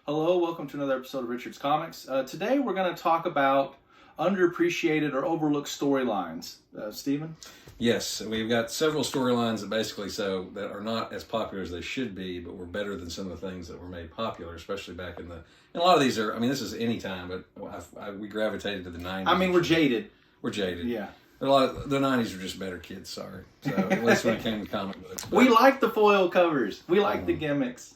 Hello, welcome to another episode of Richard's Comics. Today we're going to talk about underappreciated or overlooked storylines. Stephen? Yes, we've got several storylines that are not as popular as they should be, but were better than some of the things that were made popular, especially back in the... And a lot of these are, this is any time, but we gravitated to the 90s. We're jaded. We're jaded. Yeah. A lot of the 90s were just better kids, sorry. So, at least when it came to comic books. We like the foil covers. We like the gimmicks.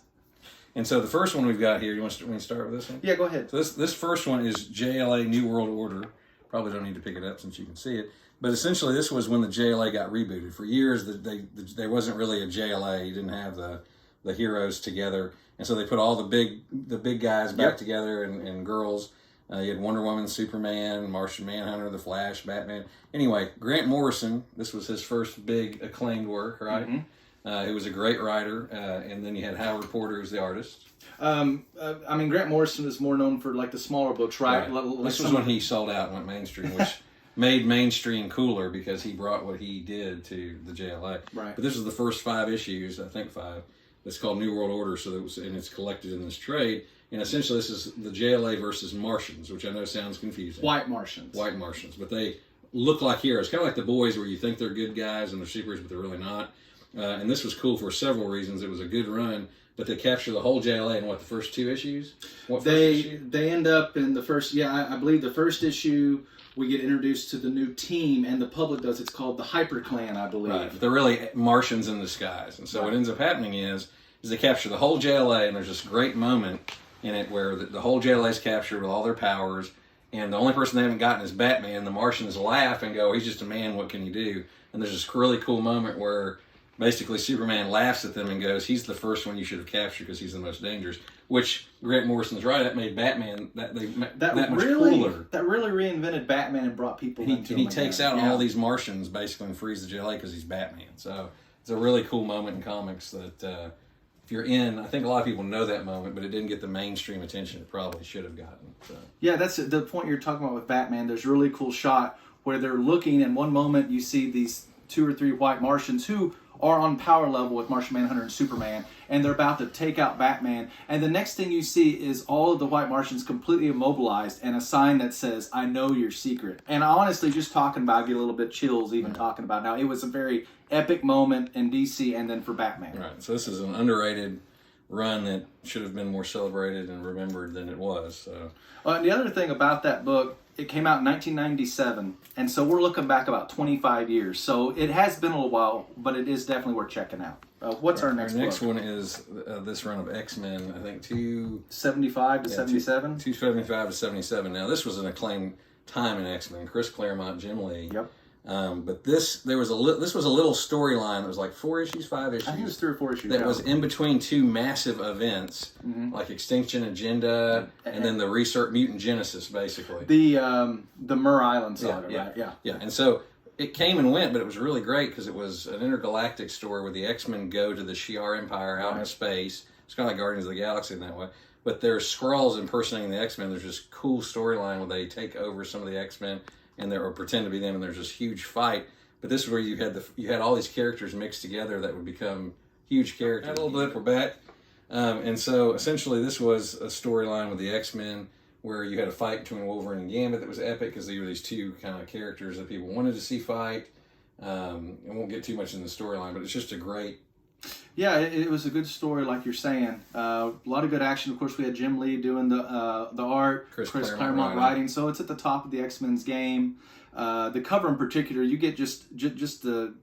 And so the first one we've got here, you want to start with this one? Yeah, go ahead. So this first one is JLA New World Order. Probably don't need to pick it up since you can see it. But essentially, this was when the JLA got rebooted. For years, there wasn't really a JLA. You didn't have the heroes together. And so they put all the big guys back together and girls. You had Wonder Woman, Superman, Martian Manhunter, The Flash, Batman. Anyway, Grant Morrison, this was his first big acclaimed work, right? Mm-hmm. He was a great writer. And then you had Howard Porter as the artist. Grant Morrison is more known for like the smaller books, right? This was when he sold out and went mainstream, which made mainstream cooler because he brought what he did to the JLA. Right. But this is the first 5 issues, I think 5. It's called New World Order, and it's collected in this trade. And essentially, this is the JLA versus Martians, which I know sounds confusing. White Martians. White Martians, but they look like heroes, kind of like the boys, where you think they're good guys and they're superheroes, but they're really not. And this was cool for several reasons. It was a good run. But they capture the whole JLA in the first 2 issues? They end up in the first, I believe the first issue, we get introduced to the new team, and the public does. It's called the Hyper Clan, I believe. Right. They're really Martians in disguise. And so what ends up happening is they capture the whole JLA, and there's this great moment in it where the whole JLA is captured with all their powers, and the only person they haven't gotten is Batman. The Martians laugh and go, he's just a man, what can you do? And there's this really cool moment where basically Superman laughs at them and goes, he's the first one you should have captured because he's the most dangerous, which Grant Morrison's right, that made Batman that much cooler. That really reinvented Batman and brought people into him. He takes out all these Martians basically and frees the JLA because he's Batman. So it's a really cool moment in comics that if you're in, I think a lot of people know that moment, but it didn't get the mainstream attention it probably should have gotten. So. Yeah, that's the point you're talking about with Batman. There's a really cool shot where they're looking, and one moment you see these 2 or 3 white Martians who are on power level with Martian Manhunter and Superman, and they're about to take out Batman. And the next thing you see is all of the white Martians completely immobilized and a sign that says, I know your secret. And honestly, just talking about it, I get a little bit chills even talking about it. Now, it was a very epic moment in DC and then for Batman. Right, so this is an underrated run that should have been more celebrated and remembered than it was. So. And the other thing about that book, it came out in 1997, and so we're looking back about 25 years. So it has been a little while, but it is definitely worth checking out. What's our next book? Our next one is this run of XMen, I think 275 to 77? 275 to 77. Now, this was an acclaimed time in XMen. Chris Claremont, Jim Lee. Yep. But this was a little storyline that was like 4 issues, 5 issues. I think it was 3 or 4 issues. That was in between 2 massive events, like Extinction Agenda and then the Research Mutant Genesis, basically. The Mur Island saga, right? Yeah. And so it came and went, but it was really great because it was an intergalactic story where the X-Men go to the Shi'ar Empire out in space. It's kind of like Guardians of the Galaxy in that way. But there's Skrulls impersonating the X-Men. There's this cool storyline where they take over some of the X-Men or pretend to be them, and there's this huge fight. But this is where you had all these characters mixed together that would become huge characters. A little blip, we're back. And so essentially this was a storyline with the X-Men where you had a fight between Wolverine and Gambit that was epic because they were these 2 kind of characters that people wanted to see fight. I won't get too much in the storyline, but it's just a great... Yeah, it was a good story, like you're saying. A lot of good action. Of course, we had Jim Lee doing the art, Chris Claremont writing. So it's at the top of the X-Men's game. The cover in particular, you get just the...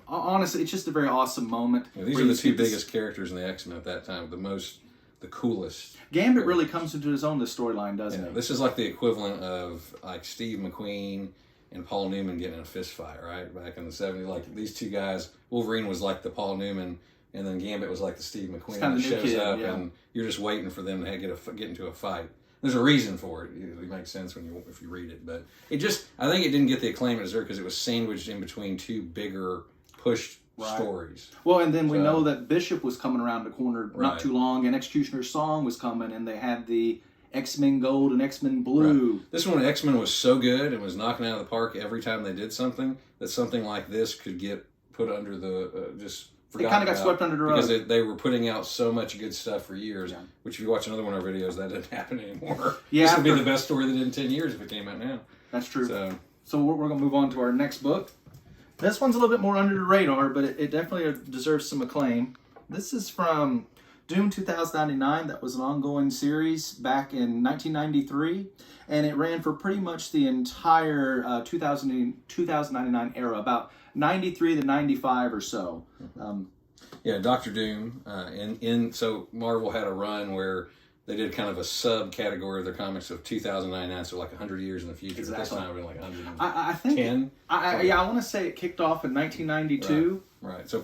Honestly, it's just a very awesome moment. Yeah, these are the 2 biggest characters in the X-Men at that time. The coolest. Gambit really comes into his own this storyline, doesn't it? This is like the equivalent of like Steve McQueen and Paul Newman getting in a fist fight, right? Back in the 70s. Like these 2 guys, Wolverine was like the Paul Newman, and then Gambit was like the Steve McQueen. That shows up, and you're just waiting for them to get into a fight. There's a reason for it. It makes sense if you read it, but I think it didn't get the acclaim it deserved because it was sandwiched in between 2 bigger pushed stories. Well, and then we know that Bishop was coming around the corner not too long, and Executioner's Song was coming, and they had the X-Men Gold and X-Men Blue. Right. This one, X-Men was so good and was knocking out of the park every time they did something that something like this could get put under the just It kind of got swept under the rug. Because they were putting out so much good stuff for years, which if you watch another one of our videos, that doesn't happen anymore. Yeah, this would be the best story that in 10 years if it came out now. That's true. So we're going to move on to our next book. This one's a little bit more under the radar, but it definitely deserves some acclaim. This is from Doom 2099. That was an ongoing series back in 1993, and it ran for pretty much the entire 2099 era, about 93 to 95 or so. Yeah, Doctor Doom. So Marvel had a run where they did kind of a subcategory of their comics of 2099, so like 100 years in the future. Exactly. This time we're like 110. I think. I want to say it kicked off in 1992. Right. So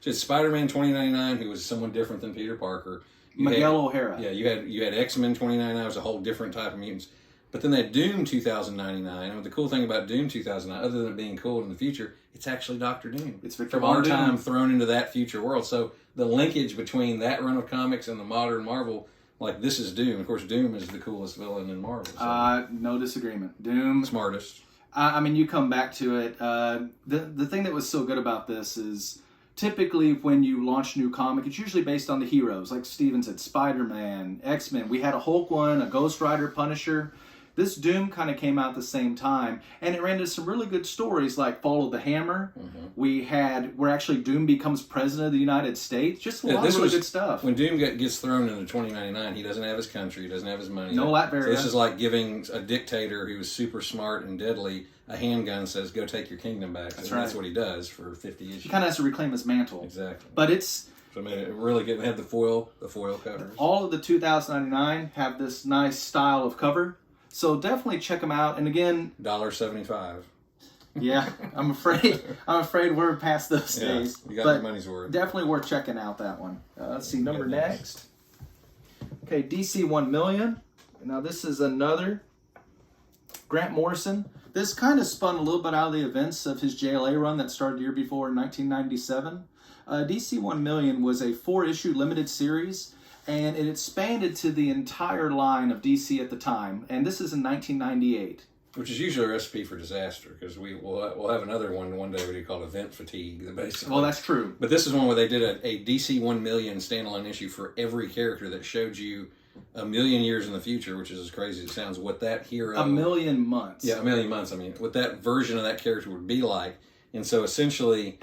it's Spider-Man 2099, who was someone different than Peter Parker. Miguel O'Hara. Yeah, you had XMen 2099, was a whole different type of mutants. But then they had Doom 2099. And the cool thing about Doom 2009, other than it being cool in the future, it's actually Doctor Doom. It's Victor from our Doom. time thrown into that future world. So the linkage between that run of comics and the modern Marvel, like this is Doom. Of course, Doom is the coolest villain in Marvel. So. No disagreement. Doom. Smartest. I mean, you come back to it. The thing that was so good about this is typically when you launch a new comic, it's usually based on the heroes. Like Steven said, SpiderMan, XMen. We had a Hulk one, a Ghost Rider, Punisher. This Doom kind of came out at the same time, and it ran into some really good stories like Fall of the Hammer. Mm-hmm. Where actually Doom becomes president of the United States. Just a lot of really good stuff. When Doom gets thrown into 2099, he doesn't have his country, he doesn't have his money. No Latveria. So this is like giving a dictator who was super smart and deadly a handgun, says, go take your kingdom back. That's right. That's what he does for 50 issues. He kind of has to reclaim his mantle. Exactly. But it's... So I mean, it really good. They had the foil covers. All of the 2099 have this nice style of cover. So definitely check them out. And again, $1.75. Yeah, I'm afraid we're past those days. You got your money's worth. Definitely worth checking out that one. Let's see, number next. Okay, DC 1 Million. Now this is another Grant Morrison. This kind of spun a little bit out of the events of his JLA run that started the year before in 1997. DC 1 Million was a 4-issue limited series, and it expanded to the entire line of DC at the time. And this is in 1998. Which is usually a recipe for disaster, because we'll have another one day we call event fatigue. Basically. Well, that's true. But this is one where they did a DC 1 Million standalone issue for every character that showed you a million years in the future, which is as crazy as it sounds, what that hero... A million months. Yeah, a million months. I mean, what that version of that character would be like. And so essentially...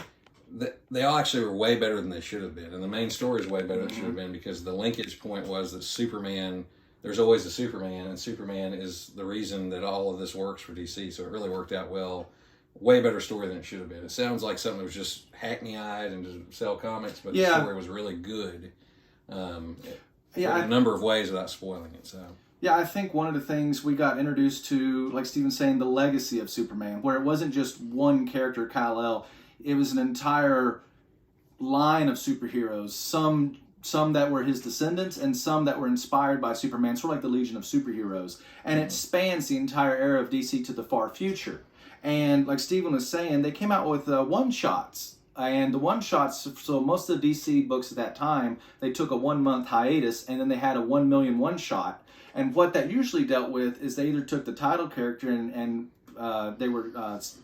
They all actually were way better than they should have been. And the main story is way better than it should have been, because the linkage point was that Superman, there's always a Superman, and Superman is the reason that all of this works for DC. So it really worked out well. Way better story than it should have been. It sounds like something that was just hackney-eyed and to sell comics, but the story was really good in a number of ways without spoiling it. So. Yeah, I think one of the things we got introduced to, like Steven's saying, the legacy of Superman, where it wasn't just one character, Kal-El. It was an entire line of superheroes, some that were his descendants and some that were inspired by Superman, sort of like the Legion of Superheroes. And it spans the entire era of DC to the far future. And like Steven was saying, they came out with one-shots. And the one-shots, so most of the DC books at that time, they took a 1-month hiatus, and then they had a 1 million one-shot. And what that usually dealt with is they either took the title character and they were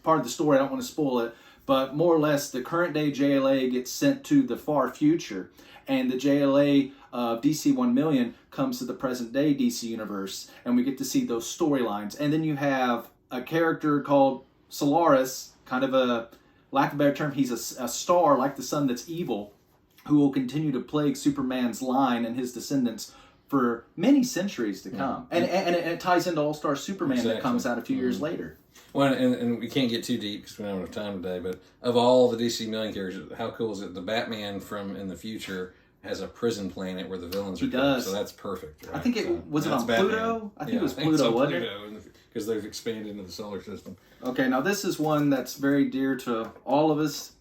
part of the story. I don't want to spoil it. But more or less, the current day JLA gets sent to the far future, and the JLA of DC 1 Million comes to the present day DC universe, and we get to see those storylines. And then you have a character called Solaris, kind of a, lack of a better term, he's a star like the sun that's evil, who will continue to plague Superman's line and his descendants for many centuries to come. And it ties into All-Star Superman that comes out a few years later. Well, and we can't get too deep because we don't have enough time today, but of all the DC Million characters, how cool is it? The Batman from in the future has a prison planet where the villains are killed, so that's perfect. Right? I think it was on Pluto? I think it was Pluto, wasn't it? Because they've expanded into the solar system. Okay, now this is one that's very dear to all of us.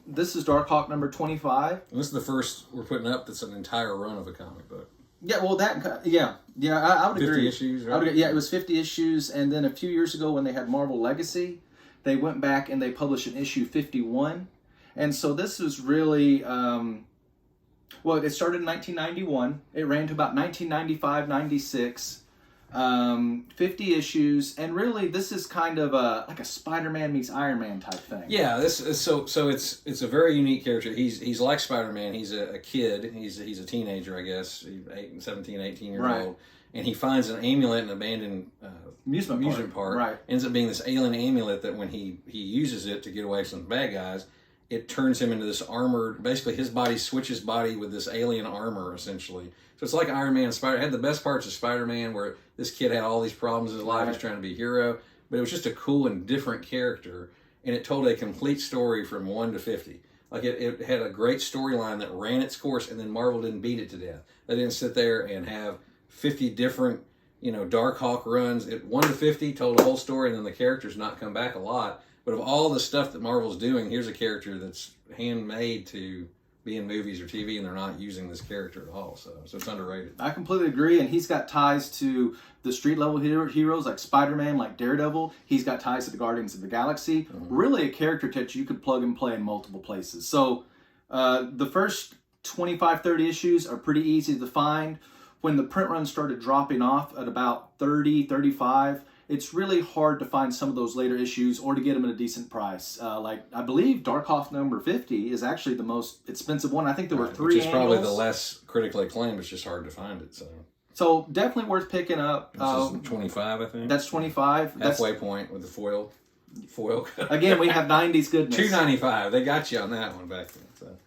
This is Darkhawk number 25. And this is the first we're putting up that's an entire run of a comic book. Yeah, well, I would agree. 50 issues, right? It was 50 issues, and then a few years ago when they had Marvel Legacy, they went back and they published an issue 51. And so this was really, it started in 1991. It ran to about 1995, 96. 50 issues, and really this is kind of like a Spider-Man meets Iron Man type thing. Yeah, this is, so it's a very unique character. He's like Spider-Man. He's a kid. He's a teenager, I guess. He's 17, 18 years old. And he finds an amulet in an abandoned amusement park. Right. Ends up being this alien amulet that when he uses it to get away from the bad guys, it turns him into this armored, basically his body switches body with this alien armor, essentially. So it's like Iron Man and Spider. It had the best parts of Spider-Man, where this kid had all these problems in his life. He's trying to be a hero. But it was just a cool and different character. And it told a complete story from 1 to 50. Like, it had a great storyline that ran its course, and then Marvel didn't beat it to death. They didn't sit there and have 50 different, Darkhawk runs. 1 to 50 told a whole story, and then the characters not come back a lot. But of all the stuff that Marvel's doing, here's a character that's handmade to be in movies or TV, and they're not using this character at all. So it's underrated. I completely agree, and he's got ties to the street level heroes like Spider-Man, like Daredevil. He's got ties to the Guardians of the Galaxy. Mm-hmm. Really a character that you could plug and play in multiple places. So the first 25, 30 issues are pretty easy to find. When the print run started dropping off at about 30, 35, it's really hard to find some of those later issues or to get them at a decent price. Like, I believe Darkhawk number 50 is actually the most expensive one. I think there were 3 Which is probably annuals. the less critically acclaimed. It's just hard to find it. So definitely worth picking up. This is 25, I think. That's 25. Halfway point with the foil. Again, we have 90s goodness. $2.95. They got you on that one back then.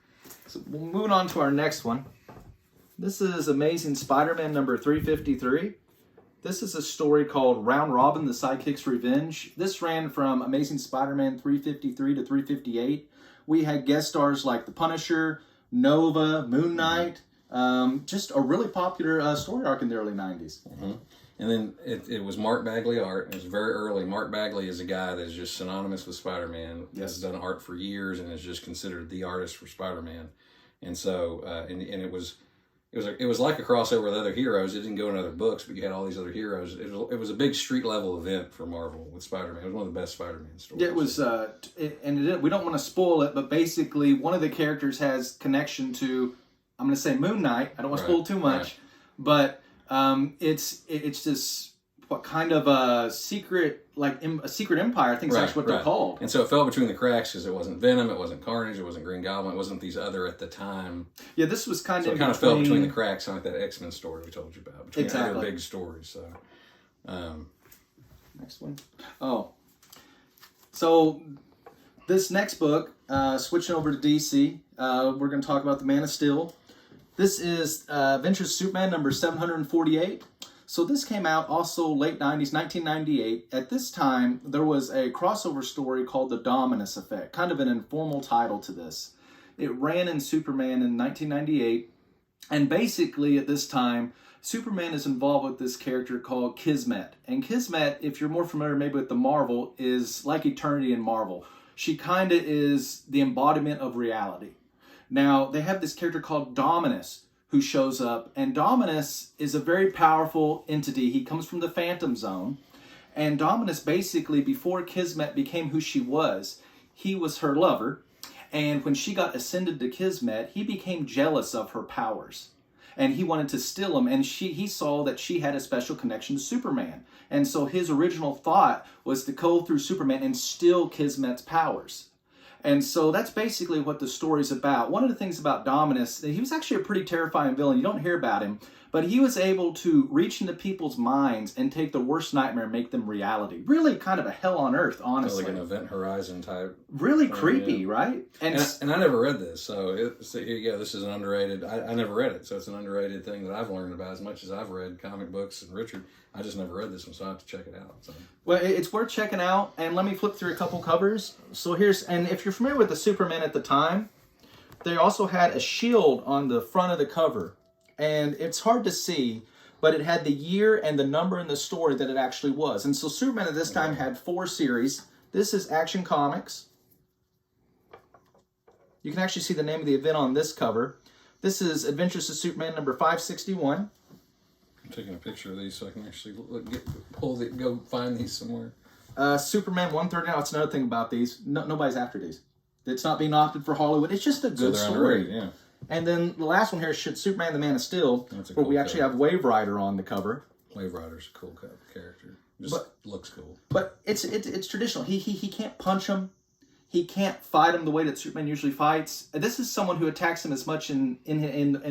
So moving on to our next one. This is Amazing Spider-Man number 353. This is a story called Round Robin, The Sidekick's Revenge. This ran from Amazing Spider-Man 353 to 358. We had guest stars like The Punisher, Nova, Moon Knight. Just a really popular story arc in the early 90s. Mm-hmm. And then it was Mark Bagley art. It was very early. Mark Bagley is a guy that's just synonymous with Spider-Man. Yes. Has done art for years and is just considered the artist for Spider-Man. And so, and it was like a crossover with other heroes. It didn't go in other books, but you had all these other heroes. It was a big street level event for Marvel with Spider-Man. It was one of the best Spider-Man stories. Yeah, it was, we don't want to spoil it, but basically one of the characters has connection to, I'm going to say Moon Knight. I don't want to spoil too much, but it's this what kind of a secret, like a secret empire, I think is actually what they're called. And so it fell between the cracks because it wasn't Venom, it wasn't Carnage, it wasn't Green Goblin, it wasn't these other at the time. Yeah, this was kind of it kind of fell between the cracks, like that XMen story we told you about, between other big stories. So, next one. So this next book, switching over to DC, we're going to talk about the Man of Steel. This is Adventures of Superman number 748. So this came out also late 90s, 1998. At this time, there was a crossover story called The Dominus Effect, kind of an informal title to this. It ran in Superman in 1998, and basically at this time, Superman is involved with this character called Kismet. And Kismet, if you're more familiar maybe with the Marvel, is like Eternity in Marvel. She kind of is the embodiment of reality. Now, they have this character called Dominus, who shows up, and Dominus is a very powerful entity. He comes from the Phantom Zone, and Dominus basically, before Kismet became who she was, he was her lover, and when she got ascended to Kismet, he became jealous of her powers, and he wanted to steal them, and he saw that she had a special connection to Superman, and so his original thought was to go through Superman and steal Kismet's powers. And so that's basically what the story's about. One of the things about Dominus, he was actually a pretty terrifying villain. You don't hear about him, but he was able to reach into people's minds and take the worst nightmare and make them reality. Really kind of a hell on earth, honestly. Like an Event Horizon type. Really creepy, right? And I never read this, so here you go. This is an underrated, I never read it, so it's an underrated thing that I've learned about as much as I've read comic books and Richard. I just never read this one, so I have to check it out. So. Well, it's worth checking out, and let me flip through a couple covers. So and if you're familiar with the Superman at the time, they also had a shield on the front of the cover. And it's hard to see, but it had the year and the number in the story that it actually was. And so Superman at this time had 4 series. This is Action Comics. You can actually see the name of the event on this cover. This is Adventures of Superman number 561. I'm taking a picture of these so I can actually go find these somewhere. Superman 130. Now, it's another thing about these. Nobody's after these. It's not being opted for Hollywood. It's just a good story. Underrated, yeah. And then the last one here is Superman the Man of Steel, where we actually have Wave Rider on the cover. Wave Rider's a cool character. Just looks cool. But it's traditional. He can't punch him. He can't fight him the way that Superman usually fights. This is someone who attacks him as much in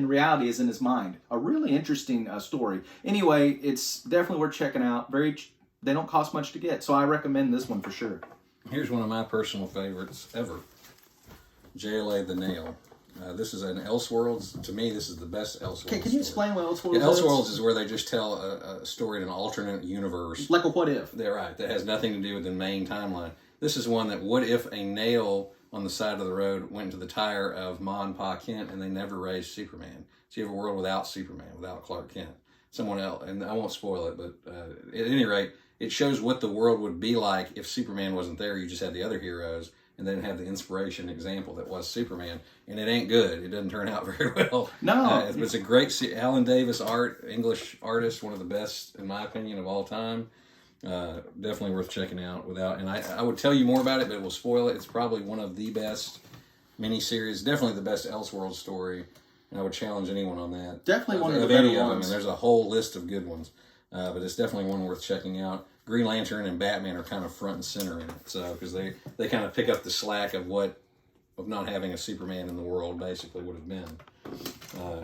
reality as in his mind. A really interesting story. Anyway, it's definitely worth checking out. They don't cost much to get, so I recommend this one for sure. Here's one of my personal favorites ever. JLA the Nail. This is an Elseworlds. To me, this is the best Elseworlds. Okay, can you explain what Elseworlds is? Elseworlds is where they just tell a story in an alternate universe. Like a what if. They're right. That has nothing to do with the main timeline. This is one that, what if a nail on the side of the road went into the tire of Ma and Pa Kent and they never raised Superman? So you have a world without Superman, without Clark Kent. Someone else, and I won't spoil it, but at any rate, it shows what the world would be like if Superman wasn't there. You just had the other heroes, and then have the inspiration example that was Superman, and it ain't good. It doesn't turn out very well. No. It's a great Alan Davis art, English artist, one of the best, in my opinion, of all time. Definitely worth checking out. And I would tell you more about it, but it will spoil it. It's probably one of the best miniseries, definitely the best Elseworlds story, and I would challenge anyone on that. Definitely one of the better any of them, ones. and there's a whole list of good ones, but it's definitely one worth checking out. Green Lantern and Batman are kind of front and center in it, so because they kind of pick up the slack of not having a Superman in the world basically would have been.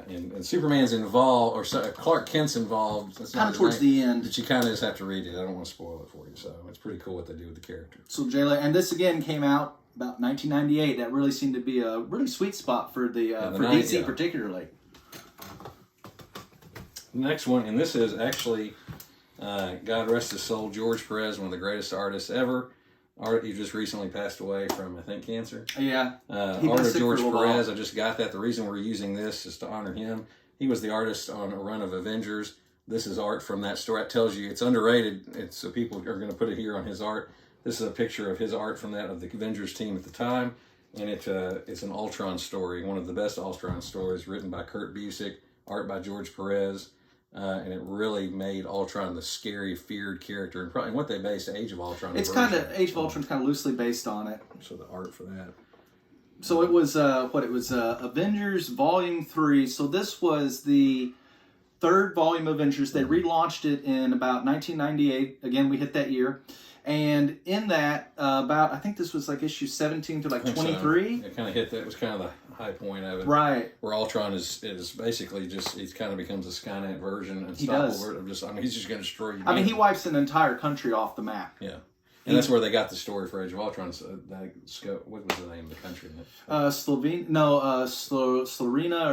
And Superman's involved, or Clark Kent's involved. Kind of towards the end. But you kind of just have to read it. I don't want to spoil it for you. So it's pretty cool what they do with the character. So Jayla, and this again came out about 1998. That really seemed to be a really sweet spot for for DC particularly. The next one, and this is actually, God rest his soul, George Perez, one of the greatest artists ever. He just recently passed away from, I think, cancer. Yeah. Art of George Perez. I just got that. The reason we're using this is to honor him. He was the artist on a run of Avengers. This is art from that story. It tells you it's underrated. So people are going to put it here on his art. This is a picture of his art from that, of the Avengers team at the time. And it's an Ultron story, one of the best Ultron stories, written by Kurt Busiek, art by George Perez. And it really made Ultron the scary, feared character, and probably what they based Age of Ultron. It's kind of Age of Ultron's kind of loosely based on it. So the art for that. So it was Avengers Volume 3. So this was the third volume of Avengers. They relaunched it in about 1998. Again, we hit that year. And in that, I think this was like issue 17 to like 23. So. It kind of hit that. It was kind of the high point of it. Right. Where Ultron is basically just, he kind of becomes a Skynet version. And he does. He's just going to destroy you. I mean, he wipes an entire country off the map. Yeah. And that's where they got the story for Age of Ultron. So what was the name of the country? Slovenia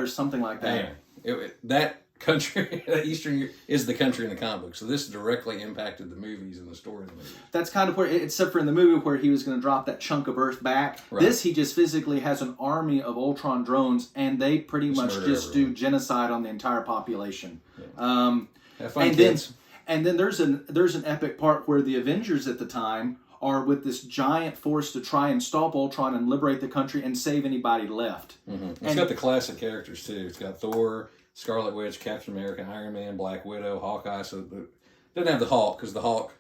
or something like that. Anyway, that country, Eastern Europe, is the country in the comic book. So this directly impacted the movies and the story of the movies. That's kind of where, except for in the movie where he was going to drop that chunk of Earth back. Right. This, he just physically has an army of Ultron drones, and they pretty much just do genocide on the entire population. Yeah. Have fun, kids. And then there's an epic part where the Avengers at the time are with this giant force to try and stop Ultron and liberate the country and save anybody left. Mm-hmm. It's got the classic characters too. It's got Thor, Scarlet Witch, Captain America, Iron Man, Black Widow, Hawkeye. So it doesn't have the Hulk, because the Hulk,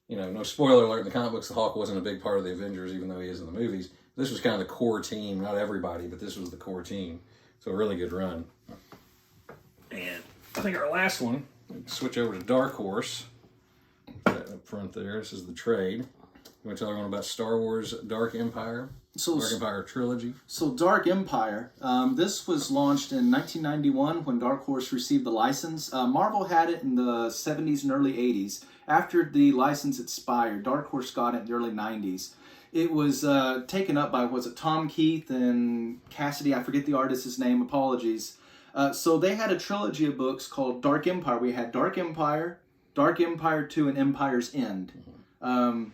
no spoiler alert in the comic books, the Hulk wasn't a big part of the Avengers, even though he is in the movies. This was kind of the core team, not everybody, but this was the core team. So a really good run. And I think our last one, switch over to Dark Horse. Right up front there, this is the trade. You want to tell everyone about Star Wars Dark Empire? Dark Empire trilogy. So Dark Empire, this was launched in 1991 when Dark Horse received the license. Marvel had it in the 70s and early 80s. After the license expired, Dark Horse got it in the early 90s. It was taken up by, Tom Keith and Cassidy? I forget the artist's name, apologies. So they had a trilogy of books called Dark Empire. We had Dark Empire 2, and Empire's End. Mm-hmm.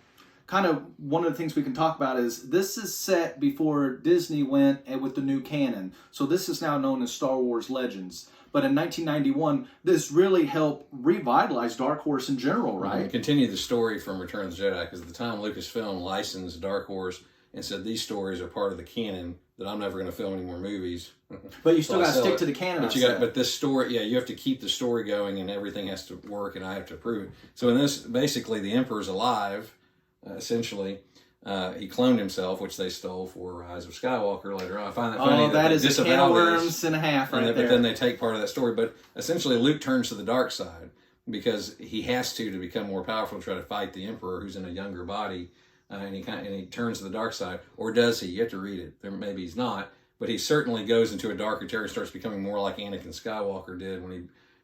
Kind of one of the things we can talk about is this is set before Disney went with the new canon. So this is now known as Star Wars Legends. But in 1991, this really helped revitalize Dark Horse in general, right? Mm-hmm. Continue the story from Return of the Jedi, because at the time Lucasfilm licensed Dark Horse and said these stories are part of the canon, that I'm never going to film any more movies. But you still got to stick to the canon. But this story, you have to keep the story going, and everything has to work, and I have to approve it. So in this, basically, the Emperor's alive. Essentially, he cloned himself, which they stole for Rise of Skywalker later on. I find that funny. Oh, that is a can of worms and a half right there. But then they take part of that story. But essentially, Luke turns to the dark side. because he has to become more powerful to try to fight the Emperor, who's in a younger body, and he turns to the dark side. Or does he? You have to read it. Maybe he's not, but he certainly goes into a darker territory, starts becoming more like Anakin Skywalker did when he,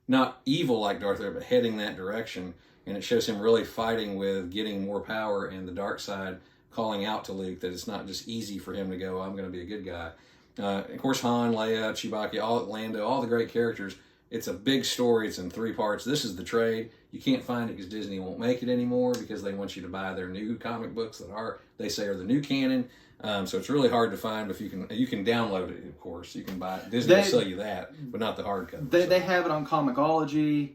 not evil like Darth Vader, but heading that direction. And it shows him really fighting with getting more power, and the dark side calling out to Luke that it's not just easy for him to go, I'm going to be a good guy. Of course, Han, Leia, Chewbacca, Lando, all the great characters. It's a big story. It's in 3 parts. This is the trade. You can't find it because Disney won't make it anymore because they want you to buy their new comic books that they say are the new canon. So it's really hard to find, but you can download it, of course. You can buy it. Disney will sell you that, but not the hardcover. They have it on Comixology.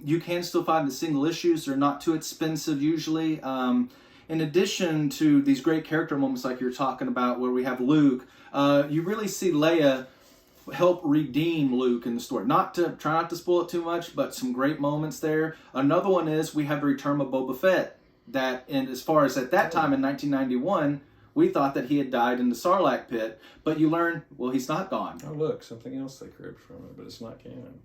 You can still find the single issues. They're not too expensive usually. In addition to these great character moments like you're talking about where we have Luke, you really see Leia help redeem Luke in the story. Try not to spoil it too much, but some great moments there. Another one is we have the return of Boba Fett. And as far as at that time in 1991, we thought that he had died in the Sarlacc pit, but you learn, well, he's not gone. Oh, look, something else they cribbed from it, but it's not canon.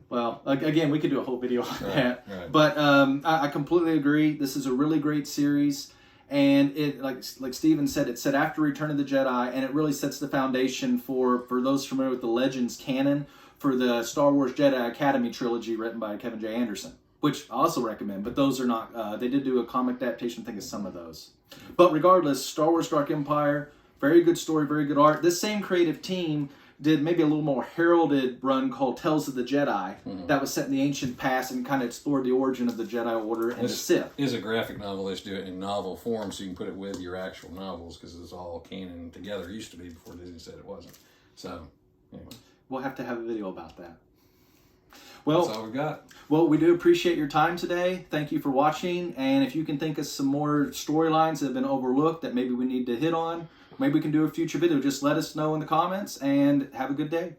Well, again, we could do a whole video on that. Right. But I completely agree. This is a really great series. And it, like Steven said, it set after Return of the Jedi, and it really sets the foundation for those familiar with the Legends canon for the Star Wars Jedi Academy trilogy written by Kevin J. Anderson, which I also recommend. But those are not, they did do a comic adaptation, I think, of some of those. But regardless, Star Wars Dark Empire, very good story, very good art. This same creative team did maybe a little more heralded run called Tales of the Jedi that was set in the ancient past and kind of explored the origin of the Jedi Order and the Sith. Is a graphic novel. They do it in novel form so you can put it with your actual novels because it's all canon together. It used to be before Disney said it wasn't. So, anyway. We'll have to have a video about that. Well, that's all we got. Well, we do appreciate your time today. Thank you for watching. And if you can think of some more storylines that have been overlooked that maybe we need to hit on, maybe we can do a future video. Just let us know in the comments, and have a good day.